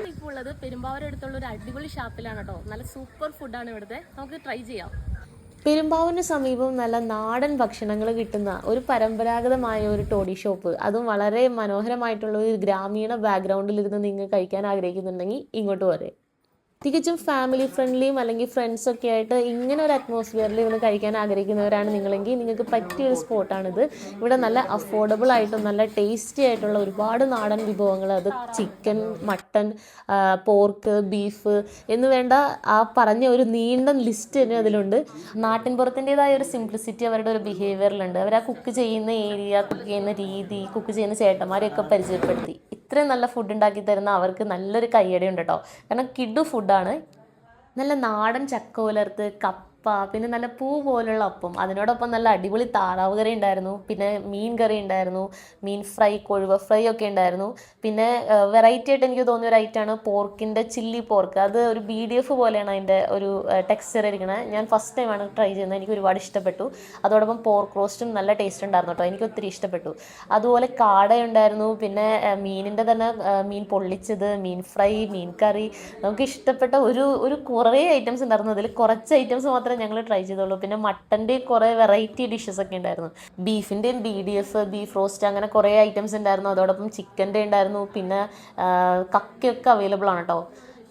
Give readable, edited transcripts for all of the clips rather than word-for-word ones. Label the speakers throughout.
Speaker 1: ഇപ്പോൾ ഉള്ളത് പെരുമ്പാവൂർ അടുത്തുള്ള ഒരു അടിപൊളി ഷാപ്പിലാണ് കേട്ടോ. നല്ല സൂപ്പർ ഫുഡാണ് ഇവിടുത്തെ. നമുക്ക് ട്രൈ ചെയ്യാം. പെരുമ്പാവൂരിന് സമീപം നല്ല നാടൻ ഭക്ഷണങ്ങൾ കിട്ടുന്ന ഒരു പരമ്പരാഗതമായ ഒരു ടോഡി ഷോപ്പ്, അതും വളരെ മനോഹരമായിട്ടുള്ള ഒരു ഗ്രാമീണ ബാക്ക്ഗ്രൗണ്ടിൽ ഇരുന്ന് നിങ്ങൾ കഴിക്കാൻ ആഗ്രഹിക്കുന്നുണ്ടെങ്കിൽ ഇങ്ങോട്ട് വരെ. തികച്ചും ഫാമിലി ഫ്രണ്ട്ലിയും അല്ലെങ്കിൽ ഫ്രണ്ട്സൊക്കെ ആയിട്ട് ഇങ്ങനെ ഒരു അറ്റ്മോസ്ഫിയറിൽ ഇരുന്ന് കഴിക്കാൻ ആഗ്രഹിക്കുന്നവരാണ് നിങ്ങളെങ്കിൽ നിങ്ങൾക്ക് പറ്റിയൊരു സ്പോട്ടാണിത്. ഇവിടെ നല്ല അഫോർഡബിൾ ആയിട്ടും നല്ല ടേസ്റ്റി ആയിട്ടുള്ള ഒരുപാട് നാടൻ വിഭവങ്ങൾ, അത് ചിക്കൻ, മട്ടൺ, പോർക്ക്, ബീഫ് എന്ന് വേണ്ട ആ പറഞ്ഞ ഒരു നീണ്ട ലിസ്റ്റ് തന്നെ അതിലുണ്ട്. നാട്ടിൻപുറത്തിൻ്റെതായ ഒരു സിംപ്ലിസിറ്റി അവരുടെ ഒരു ബിഹേവിയറിലുണ്ട്. അവർ ആ കുക്ക് ചെയ്യുന്ന ഏരിയ, കുക്ക് ചെയ്യുന്ന രീതി, കുക്ക് ചെയ്യുന്ന ചേട്ടന്മാരെയൊക്കെ പരിചയപ്പെടുത്തി ഇത്രയും നല്ല ഫുഡ് ഉണ്ടാക്കി തരുന്ന അവർക്ക് നല്ലൊരു കയ്യടി ഉണ്ട് കേട്ടോ. കാരണം കിഡു ഫുഡാണ്. നല്ല നാടൻ ചക്ക ഉലർത്ത്, കപ്പ, പിന്നെ നല്ല പൂ പോലുള്ള അപ്പം, അതിനോടൊപ്പം നല്ല അടിപൊളി താറാവ് കറി ഉണ്ടായിരുന്നു, പിന്നെ മീൻ കറി ഉണ്ടായിരുന്നു, മീൻ ഫ്രൈ, കൊഴുവ ഫ്രൈ ഒക്കെ ഉണ്ടായിരുന്നു. പിന്നെ വെറൈറ്റി ആയിട്ട് എനിക്ക് തോന്നിയ ഒരു ഐറ്റമാണ് പോർക്കിൻ്റെ ചില്ലി പോർക്ക്. അത് ഒരു BDF പോലെയാണ് അതിൻ്റെ ഒരു ടെക്സ്ചർ ഇരിക്കുന്നത്. ഞാൻ ഫസ്റ്റ് ടൈമാണ് ട്രൈ ചെയ്യുന്നത്, എനിക്ക് ഒരുപാട് ഇഷ്ടപ്പെട്ടു. അതോടൊപ്പം പോർക്ക് റോസ്റ്റും നല്ല ടേസ്റ്റ് ഉണ്ടായിരുന്നു കേട്ടോ, എനിക്ക് ഒത്തിരി ഇഷ്ടപ്പെട്ടു. അതുപോലെ കാട ഉണ്ടായിരുന്നു, പിന്നെ മീനിൻ്റെ തന്നെ മീൻ പൊള്ളിച്ചത്, മീൻ ഫ്രൈ, മീൻ കറി, നമുക്ക് ഇഷ്ടപ്പെട്ട ഒരു കുറേ ഐറ്റംസ് ഉണ്ടായിരുന്നു. അതിൽ കുറച്ച് ഐറ്റംസ് മാത്രമേ ഞങ്ങൾ ട്രൈ ചെയ്തുള്ളൂ. പിന്നെ മട്ടൻ്റെ കുറേ വെറൈറ്റി ഡിഷസ് ഒക്കെ ഉണ്ടായിരുന്നു. ബീഫിൻ്റെയും BDF, ബീഫ് റോസ്റ്റ്, അങ്ങനെ കുറേ ഐറ്റംസ് ഉണ്ടായിരുന്നു. അതോടൊപ്പം ചിക്കൻ്റെ ഉണ്ടായിരുന്നു. പിന്നെ കക്കയൊക്കെ അവൈലബിൾ ആണ് കേട്ടോ.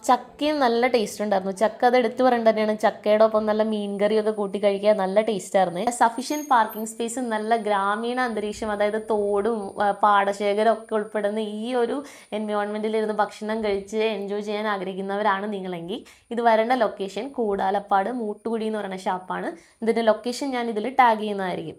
Speaker 1: ചക്കയും നല്ല ടേസ്റ്റ് ഉണ്ടായിരുന്നു. ചക്ക അത് എടുത്തു പറയേണ്ടത് തന്നെയാണ്. ചക്കയുടെ ഒപ്പം നല്ല മീൻ കറിയൊക്കെ കൂട്ടി കഴിക്കാൻ നല്ല ടേസ്റ്റായിരുന്നു. സഫീഷ്യൻറ്റ് പാർക്കിംഗ് സ്പേസ്, നല്ല ഗ്രാമീണ അന്തരീക്ഷം, അതായത് തോടും പാടശേഖരം ഒക്കെ ഉൾപ്പെടുന്ന ഈ ഒരു എൻവയോൺമെൻറ്റിൽ ഇരുന്ന് ഭക്ഷണം കഴിച്ച് എൻജോയ് ചെയ്യാൻ ആഗ്രഹിക്കുന്നവരാണ് നിങ്ങളെങ്കിൽ ഇത് വരേണ്ട ലൊക്കേഷൻ കൂടാലപ്പാട് മൂട്ടുകുടി എന്ന് പറയുന്ന ഷാപ്പാണ്. ഇതിൻ്റെ ലൊക്കേഷൻ ഞാൻ ഇതിൽ ടാഗ് ചെയ്യുന്നതായിരിക്കും.